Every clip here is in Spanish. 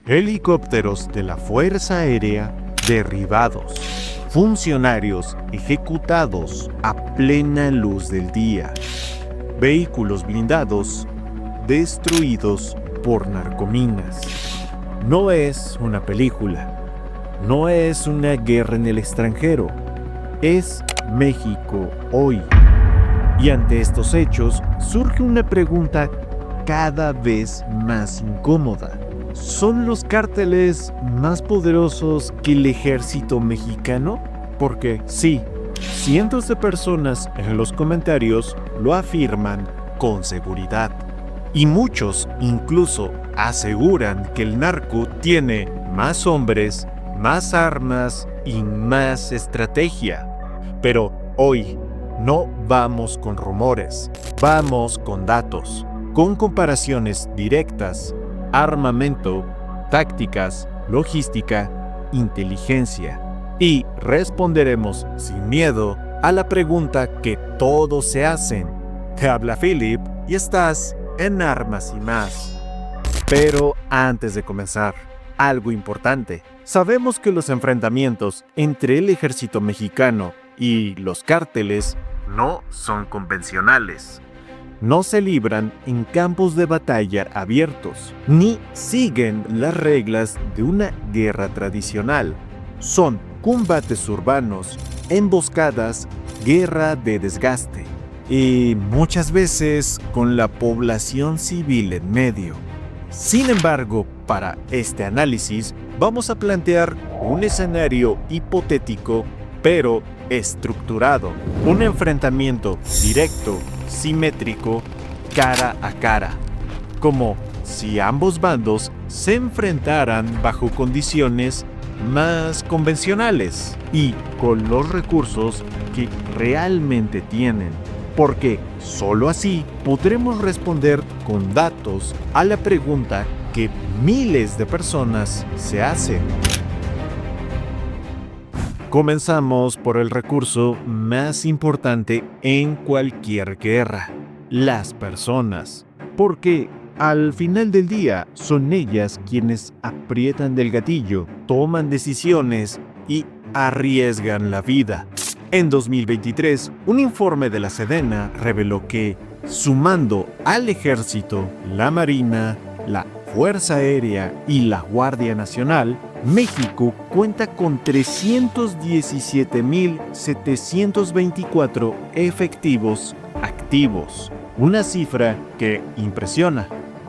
Helicópteros de la Fuerza Aérea derribados. Funcionarios ejecutados a plena luz del día. Vehículos blindados destruidos por narcominas. No es una película. No es una guerra en el extranjero. Es México hoy. Y ante estos hechos surge una pregunta cada vez más incómoda. ¿Son los cárteles más poderosos que el ejército mexicano? Porque sí, cientos de personas en los comentarios lo afirman con seguridad. Y muchos incluso aseguran que el narco tiene más hombres, más armas y más estrategia. Pero hoy no vamos con rumores, vamos con datos, con comparaciones directas. Armamento, tácticas, logística, inteligencia. Y responderemos sin miedo a la pregunta que todos se hacen. Te habla Philip y estás en Armas y Más. Pero antes de comenzar, algo importante. Sabemos que los enfrentamientos entre el ejército mexicano y los cárteles no son convencionales. No se libran en campos de batalla abiertos, ni siguen las reglas de una guerra tradicional. Son combates urbanos, emboscadas, guerra de desgaste, y muchas veces con la población civil en medio. Sin embargo, para este análisis vamos a plantear un escenario hipotético, pero estructurado. Un enfrentamiento directo, simétrico, cara a cara, como si ambos bandos se enfrentaran bajo condiciones más convencionales y con los recursos que realmente tienen, porque solo así podremos responder con datos a la pregunta que miles de personas se hacen. Comenzamos por el recurso más importante en cualquier guerra, las personas, porque al final del día son ellas quienes aprietan del gatillo, toman decisiones y arriesgan la vida. En 2023, un informe de la Sedena reveló que, sumando al Ejército, la Marina, la Fuerza Aérea y la Guardia Nacional, México cuenta con 317,724 efectivos activos. Una cifra que impresiona,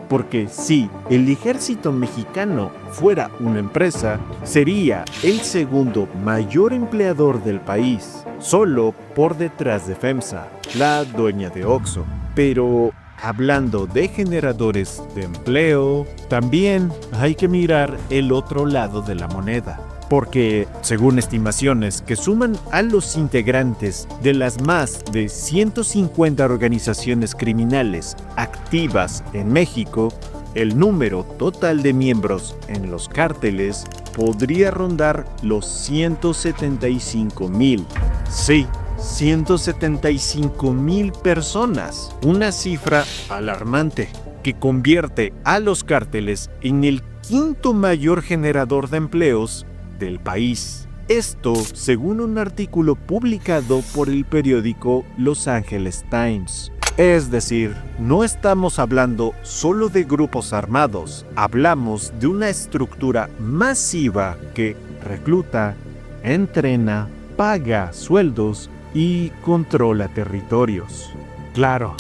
porque si el ejército mexicano fuera una empresa, sería el segundo mayor empleador del país, solo por detrás de FEMSA, la dueña de Oxxo. Pero hablando de generadores de empleo, también hay que mirar el otro lado de la moneda, porque según estimaciones que suman a los integrantes de las más de 150 organizaciones criminales activas en México, el número total de miembros en los cárteles podría rondar los 175,000. Sí, 175,000 personas, una cifra alarmante que convierte a los cárteles en el quinto mayor generador de empleos del país. Esto según un artículo publicado por el periódico Los Angeles Times. Es decir, no estamos hablando solo de grupos armados, hablamos de una estructura masiva que recluta, entrena, paga sueldos y controla territorios. Claro,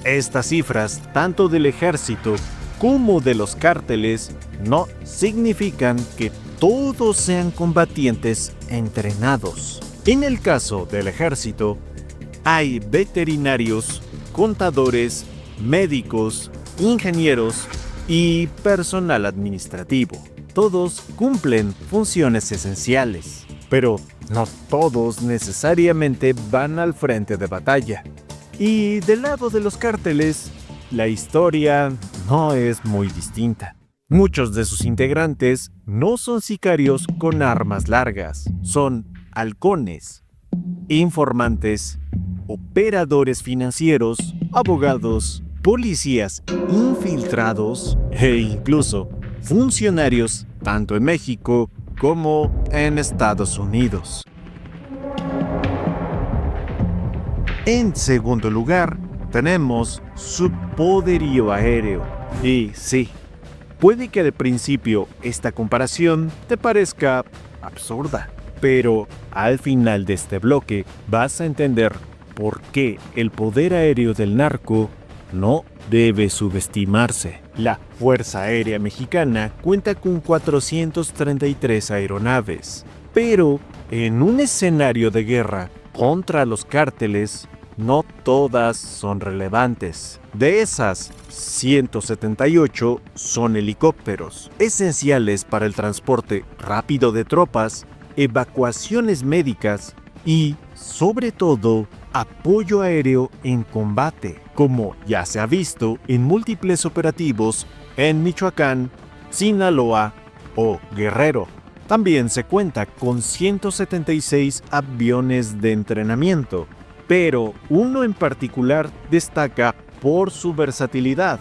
estas cifras, tanto del ejército como de los cárteles, no significan que todos sean combatientes entrenados. En el caso del ejército, hay veterinarios, contadores, médicos, ingenieros y personal administrativo. Todos cumplen funciones esenciales, pero no todos necesariamente van al frente de batalla. Y del lado de los cárteles, la historia no es muy distinta. Muchos de sus integrantes no son sicarios con armas largas, son halcones, informantes, operadores financieros, abogados, policías infiltrados e incluso funcionarios tanto en México como en Estados Unidos. En segundo lugar, tenemos su poderío aéreo. Y sí, puede que al principio esta comparación te parezca absurda, pero al final de este bloque vas a entender por qué el poder aéreo del narco no debe subestimarse. La Fuerza Aérea Mexicana cuenta con 433 aeronaves, pero en un escenario de guerra contra los cárteles, no todas son relevantes. De esas, 178 son helicópteros, esenciales para el transporte rápido de tropas, evacuaciones médicas y, sobre todo, apoyo aéreo en combate, como ya se ha visto en múltiples operativos en Michoacán, Sinaloa o Guerrero. También se cuenta con 176 aviones de entrenamiento, pero uno en particular destaca por su versatilidad,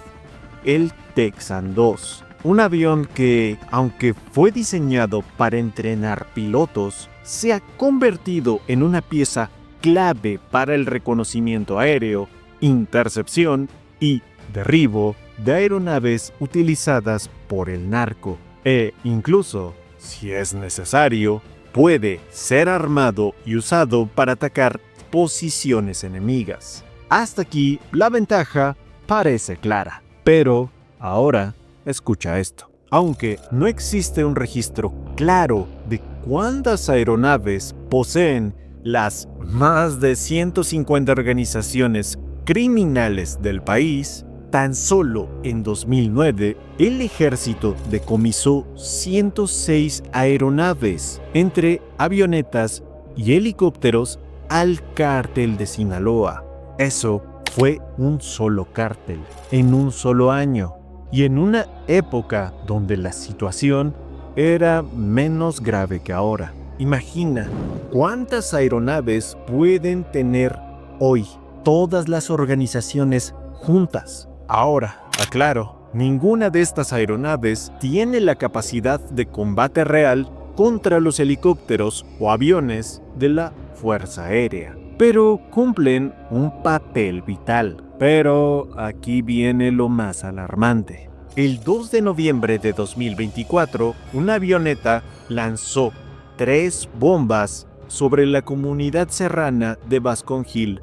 el Texan 2. Un avión que, aunque fue diseñado para entrenar pilotos, se ha convertido en una pieza clave para el reconocimiento aéreo, intercepción y derribo de aeronaves utilizadas por el narco. E incluso, si es necesario, puede ser armado y usado para atacar posiciones enemigas. Hasta aquí la ventaja parece clara, pero ahora escucha esto. Aunque no existe un registro claro de cuántas aeronaves poseen las más de 150 organizaciones criminales del país, tan solo en 2009 el ejército decomisó 106 aeronaves, entre avionetas y helicópteros, al cártel de Sinaloa. Eso fue un solo cártel, en un solo año, y en una época donde la situación era menos grave que ahora. Imagina cuántas aeronaves pueden tener hoy todas las organizaciones juntas. Ahora, aclaro, ninguna de estas aeronaves tiene la capacidad de combate real contra los helicópteros o aviones de la Fuerza Aérea, pero cumplen un papel vital. Pero aquí viene lo más alarmante. El 2 de noviembre de 2024, una avioneta lanzó 3 bombas sobre la comunidad serrana de Vasconjil,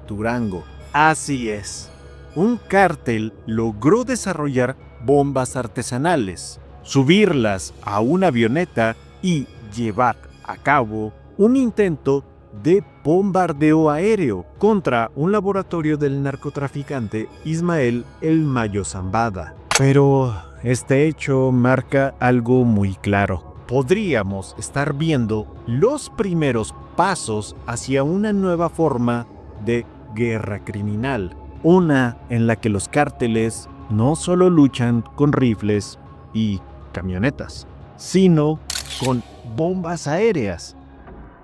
Durango. Así es, un cártel logró desarrollar bombas artesanales, subirlas a una avioneta y llevar a cabo un intento de bombardeo aéreo contra un laboratorio del narcotraficante Ismael El Mayo Zambada. Pero este hecho marca algo muy claro. Podríamos estar viendo los primeros pasos hacia una nueva forma de guerra criminal, una en la que los cárteles no solo luchan con rifles y camionetas, sino con bombas aéreas.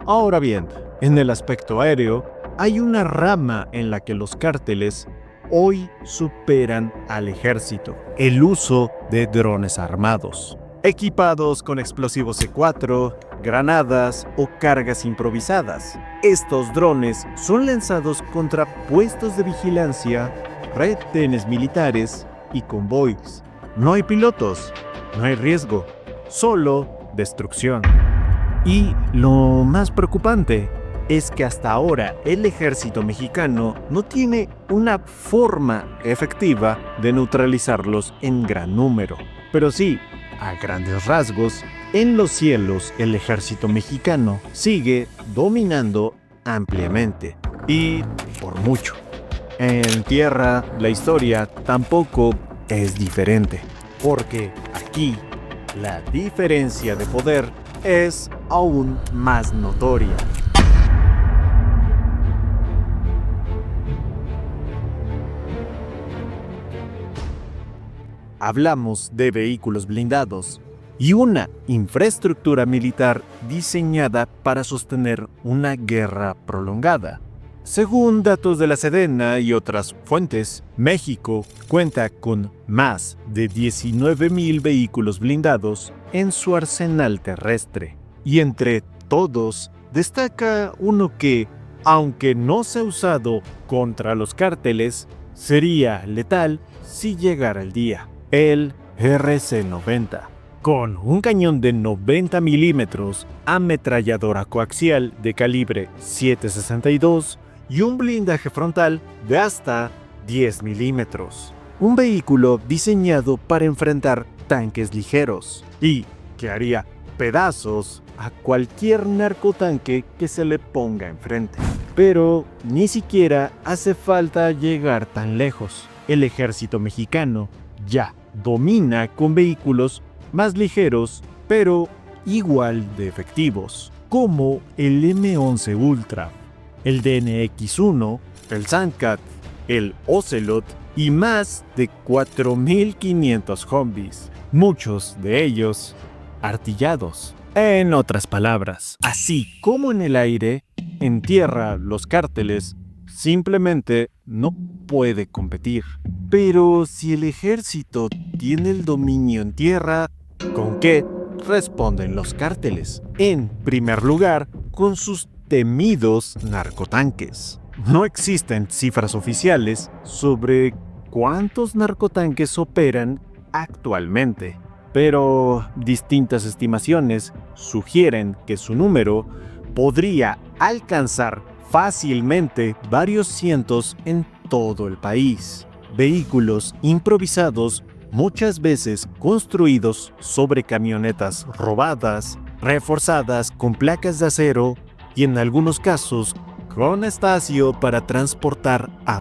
Ahora bien, en el aspecto aéreo, hay una rama en la que los cárteles hoy superan al ejército: el uso de drones armados, equipados con explosivos C4, granadas o cargas improvisadas. Estos drones son lanzados contra puestos de vigilancia, retenes militares y convoys. No hay pilotos, no hay riesgo, solo destrucción. Y lo más preocupante es que hasta ahora el ejército mexicano no tiene una forma efectiva de neutralizarlos en gran número. Pero sí, a grandes rasgos, en los cielos el ejército mexicano sigue dominando ampliamente, y por mucho. En tierra, la historia tampoco es diferente, porque aquí la diferencia de poder es aún más notoria. Hablamos de vehículos blindados y una infraestructura militar diseñada para sostener una guerra prolongada. Según datos de la Sedena y otras fuentes, México cuenta con más de 19,000 vehículos blindados en su arsenal terrestre. Y entre todos, destaca uno que, aunque no se ha usado contra los cárteles, sería letal si llegara el día: el RC-90. Con un cañón de 90 milímetros, ametralladora coaxial de calibre 7.62 y un blindaje frontal de hasta 10 milímetros. Un vehículo diseñado para enfrentar tanques ligeros y que haría pedazos a cualquier narcotanque que se le ponga enfrente. Pero ni siquiera hace falta llegar tan lejos. El ejército mexicano ya domina con vehículos más ligeros, pero igual de efectivos, como el M11 Ultra, el DNX-1, el Sandcat, el Ocelot y más de 4,500 Humvees, muchos de ellos artillados. En otras palabras, así como en el aire, en tierra los cárteles simplemente no puede competir. Pero si el ejército tiene el dominio en tierra, ¿con qué responden los cárteles? En primer lugar, con sus temidos narcotanques. No existen cifras oficiales sobre cuántos narcotanques operan actualmente, pero distintas estimaciones sugieren que su número podría alcanzar fácilmente varios cientos en todo el país. Vehículos improvisados, muchas veces construidos sobre camionetas robadas, reforzadas con placas de acero y en algunos casos con espacio para transportar a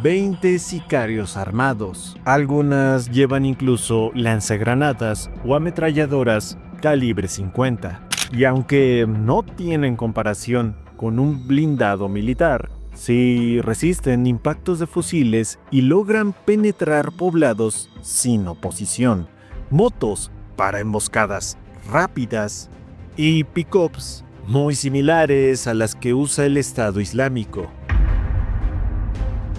20 sicarios armados. Algunas llevan incluso lanzagranadas o ametralladoras calibre 50. Y aunque no tienen comparación con un blindado militar, sí resisten impactos de fusiles y logran penetrar poblados sin oposición. Motos para emboscadas rápidas y pick-ups muy similares a las que usa el Estado Islámico.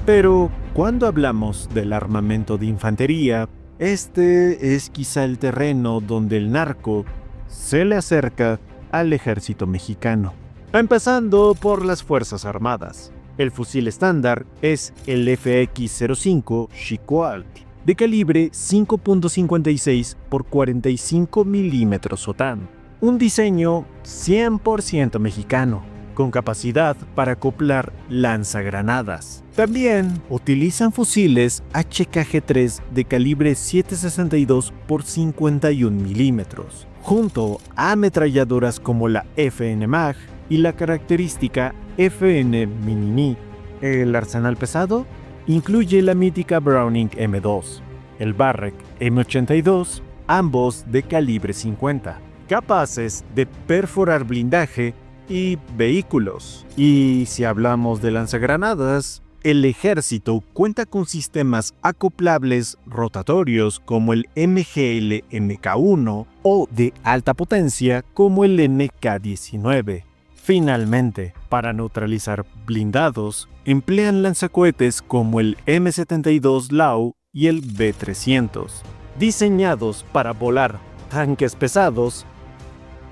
Pero cuando hablamos del armamento de infantería, este es quizá el terreno donde el narco se le acerca al ejército mexicano. Empezando por las Fuerzas Armadas. El fusil estándar es el FX-05 Chicoalt, de calibre 5.56 por 45 milímetros OTAN. Un diseño 100% mexicano, con capacidad para acoplar lanzagranadas. También utilizan fusiles HKG-3 de calibre 7.62 por 51 milímetros, junto a ametralladoras como la FN MAG y la característica FN Mini-Mi. El arsenal pesado incluye la mítica Browning M2, el Barrett M82, ambos de calibre 50, capaces de perforar blindaje y vehículos. Y si hablamos de lanzagranadas, el ejército cuenta con sistemas acoplables rotatorios como el MGL MK1 o de alta potencia como el MK19. Finalmente, para neutralizar blindados, emplean lanzacohetes como el M72 Lau y el B300, diseñados para volar tanques pesados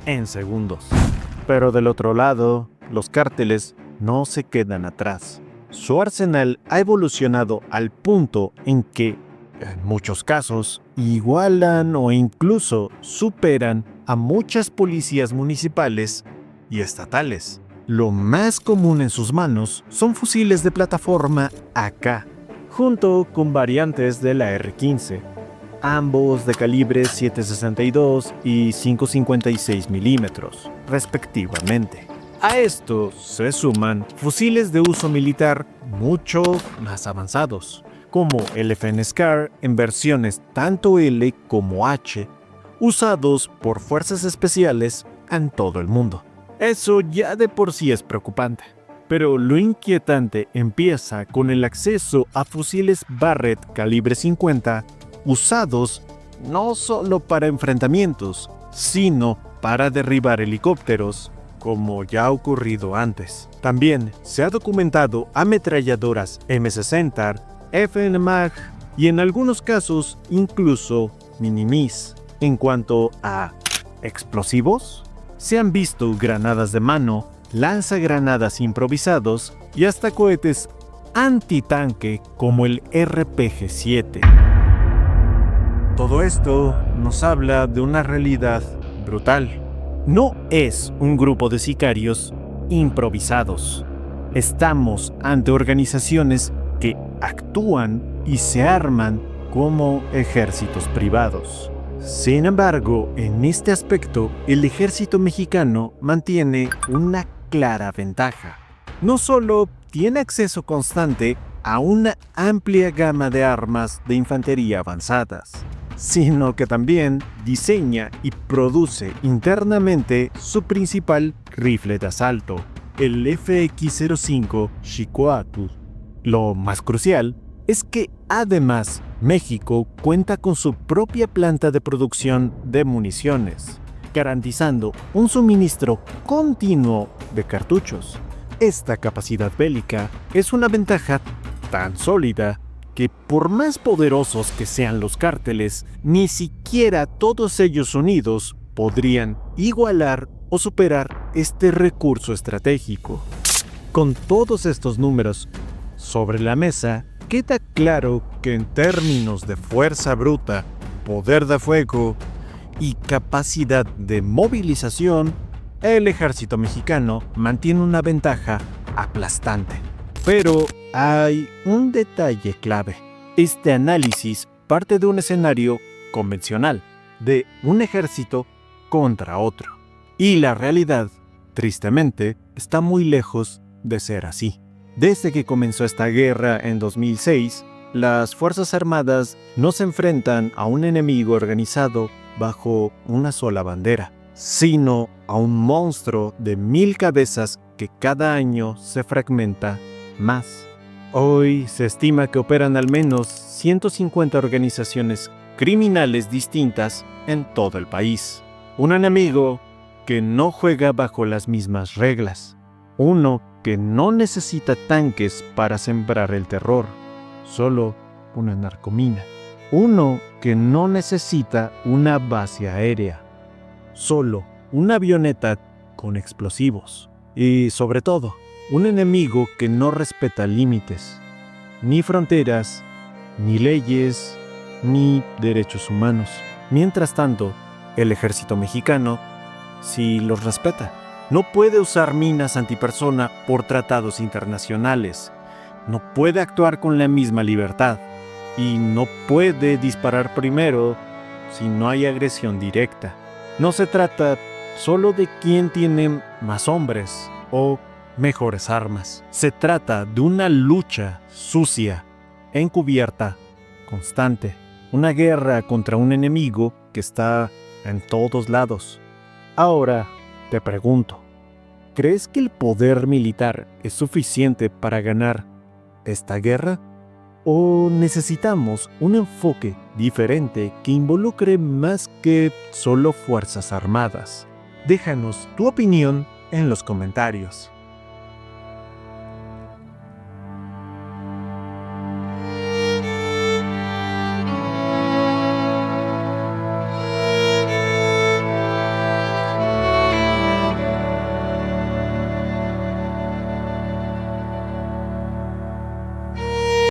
en segundos. Pero del otro lado, los cárteles no se quedan atrás. Su arsenal ha evolucionado al punto en que, en muchos casos, igualan o incluso superan a muchas policías municipales y estatales. Lo más común en sus manos son fusiles de plataforma AK, junto con variantes de la R-15, ambos de calibre 7.62 y 5.56 milímetros, respectivamente. A esto se suman fusiles de uso militar mucho más avanzados, como el FN SCAR en versiones tanto L como H, usados por fuerzas especiales en todo el mundo. Eso ya de por sí es preocupante, pero lo inquietante empieza con el acceso a fusiles Barrett calibre 50 usados no solo para enfrentamientos, sino para derribar helicópteros, como ya ha ocurrido antes. También se ha documentado ametralladoras M60, FNMAG y en algunos casos incluso Minimis. En cuanto a explosivos, se han visto granadas de mano, lanzagranadas improvisados y hasta cohetes antitanque como el RPG-7. Todo esto nos habla de una realidad brutal. No es un grupo de sicarios improvisados. Estamos ante organizaciones que actúan y se arman como ejércitos privados. Sin embargo, en este aspecto, el ejército mexicano mantiene una clara ventaja. No solo tiene acceso constante a una amplia gama de armas de infantería avanzadas, sino que también diseña y produce internamente su principal rifle de asalto, el FX-05 Xicoatl. Lo más crucial es que además México cuenta con su propia planta de producción de municiones, garantizando un suministro continuo de cartuchos. Esta capacidad bélica es una ventaja tan sólida que por más poderosos que sean los cárteles, ni siquiera todos ellos unidos podrían igualar o superar este recurso estratégico. Con todos estos números sobre la mesa, queda claro que en términos de fuerza bruta, poder de fuego y capacidad de movilización, el ejército mexicano mantiene una ventaja aplastante. Pero hay un detalle clave. Este análisis parte de un escenario convencional, de un ejército contra otro. Y la realidad, tristemente, está muy lejos de ser así. Desde que comenzó esta guerra en 2006, las Fuerzas Armadas no se enfrentan a un enemigo organizado bajo una sola bandera, sino a un monstruo de 1000 cabezas que cada año se fragmenta más. Hoy se estima que operan al menos 150 organizaciones criminales distintas en todo el país. Un enemigo que no juega bajo las mismas reglas. Uno que no necesita tanques para sembrar el terror, solo una narcomina. Uno que no necesita una base aérea, solo una avioneta con explosivos. Y sobre todo, un enemigo que no respeta límites, ni fronteras, ni leyes, ni derechos humanos. Mientras tanto, el ejército mexicano sí los respeta. No puede usar minas antipersona por tratados internacionales. No puede actuar con la misma libertad. Y no puede disparar primero si no hay agresión directa. No se trata solo de quién tiene más hombres o mejores armas. Se trata de una lucha sucia, encubierta, constante. Una guerra contra un enemigo que está en todos lados. Ahora te pregunto, ¿crees que el poder militar es suficiente para ganar esta guerra? ¿O necesitamos un enfoque diferente que involucre más que solo fuerzas armadas? Déjanos tu opinión en los comentarios.